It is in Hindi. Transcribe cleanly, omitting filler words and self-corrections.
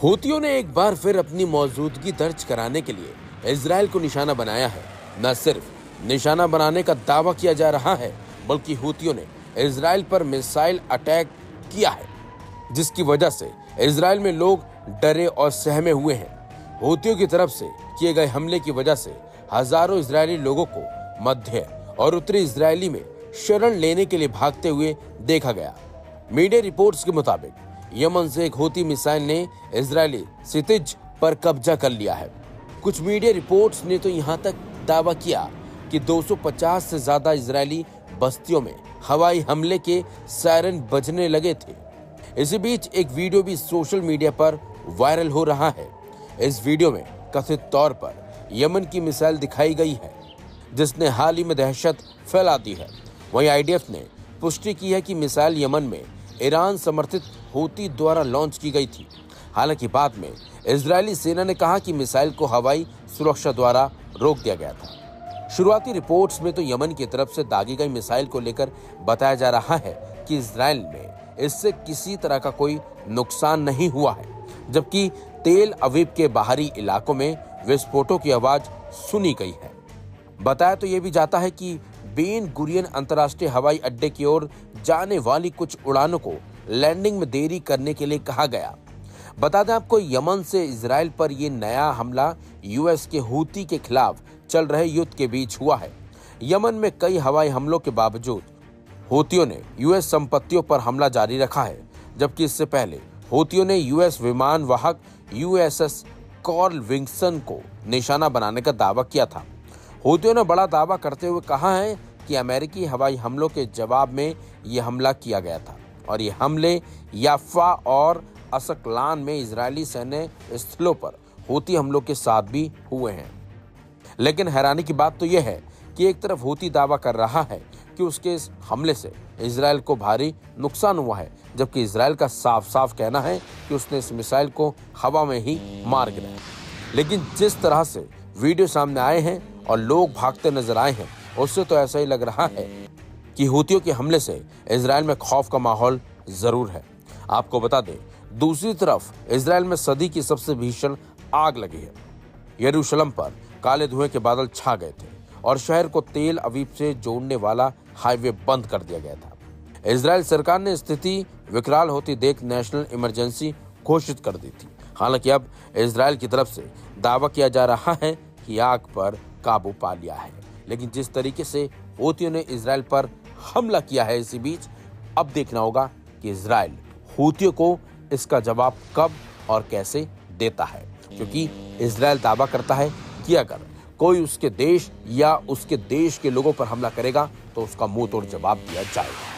हूतियों ने एक बार फिर अपनी मौजूदगी दर्ज कराने के लिए इजराइल को निशाना बनाया है। न सिर्फ निशाना बनाने का दावा किया जा रहा है, बल्कि हूतियों ने इजराइल पर मिसाइल अटैक किया है, जिसकी वजह से इजराइल में लोग डरे और सहमे हुए हैं। हूतियों की तरफ से किए गए हमले की वजह से हजारों इजरायली लोगों को मध्य और उत्तरी इजरायली में शरण लेने के लिए भागते हुए देखा गया। मीडिया रिपोर्ट्स के मुताबिक यमन से एक हूती मिसाइल ने इजरायली क्षितिज पर कब्जा कर लिया है। कुछ मीडिया रिपोर्ट्स ने तो यहां तक दावा किया कि 250 से ज्यादा इजरायली बस्तियों में हवाई हमले के सायरन बजने लगे थे। इसी बीच एक वीडियो भी सोशल मीडिया पर वायरल हो रहा है। इस वीडियो में कथित तौर पर यमन की मिसाइल दिखाई गई है, जिसने हाल ही में दहशत फैला दी है। वहीं आईडीएफ ने पुष्टि की है कि मिसाइल यमन में ईरान समर्थित हूती द्वारा लॉन्च की गई थी। हालांकि बाद में इजरायली सेना ने कहा कि मिसाइल को हवाई सुरक्षा द्वारा रोक दिया गया था। शुरुआती रिपोर्ट्स में तो यमन की तरफ से दागी गई मिसाइल को लेकर बताया जा रहा है कि इजराइल में इससे किसी तरह का कोई नुकसान नहीं हुआ है, जबकि तेल अवीव के बाहरी इलाकों में विस्फोटों की आवाज सुनी गई है। बताया तो ये भी जाता है कि बेन गुरियन अंतर्राष्ट्रीय हवाई अड्डे की ओर जाने वाली कुछ उड़ानों को लैंडिंग में देरी करने के लिए कहा गया। बता दें आपको, यमन से इजराइल पर यह नया हमला यूएस के हूती के खिलाफ चल रहे युद्ध के बीच हुआ है। यमन में कई हवाई हमलों के बावजूद हूतियों ने यूएस संपत्तियों पर हमला जारी रखा है, जबकि इससे पहले हूतियों ने यूएस विमान वाहक यूएसएस कार्ल विल्सन को निशाना बनाने का दावा किया था। हूतियों ने बड़ा दावा करते हुए कहा है कि अमेरिकी हवाई हमलों के जवाब में यह हमला किया गया था और ये हमले याफा और असकलान में इजरायली सैन्य स्थलों पर हूती हमलों के साथ भी हुए हैं। लेकिन हैरानी की बात तो यह है कि एक तरफ हूती दावा कर रहा है कि उसके इस हमले से इजराइल को भारी नुकसान हुआ है, जबकि इजराइल का साफ साफ कहना है कि उसने इस मिसाइल को हवा में ही मार गिराया। लेकिन जिस तरह से वीडियो सामने आए हैं और लोग भागते नजर आए हैं, उससे तो ऐसा ही लग रहा है कि हूतियों के हमले से इजराइल में खौफ का माहौल जरूर है। आपको बता दें, दूसरी तरफ इजराइल में सदी की सबसे भीषण आग लगी है। यरूशलेम पर काले धुएं के बादल छा गए थे और शहर को तेल अवीव से जोड़ने वाला हाईवे बंद कर दिया गया था। इजराइल सरकार ने स्थिति विकराल होती देख नेशनल इमरजेंसी घोषित कर दी थी। हालांकि अब इजराइल की तरफ से दावा किया जा रहा है कि आग पर काबू पा लिया है। लेकिन जिस तरीके से हूतियों ने इजराइल पर हमला किया है, इसी बीच अब देखना होगा कि इजराइल हूतियों को इसका जवाब कब और कैसे देता है, क्योंकि इजराइल दावा करता है कि अगर कोई उसके देश या उसके देश के लोगों पर हमला करेगा तो उसका मुंह तोड़ जवाब दिया जाएगा।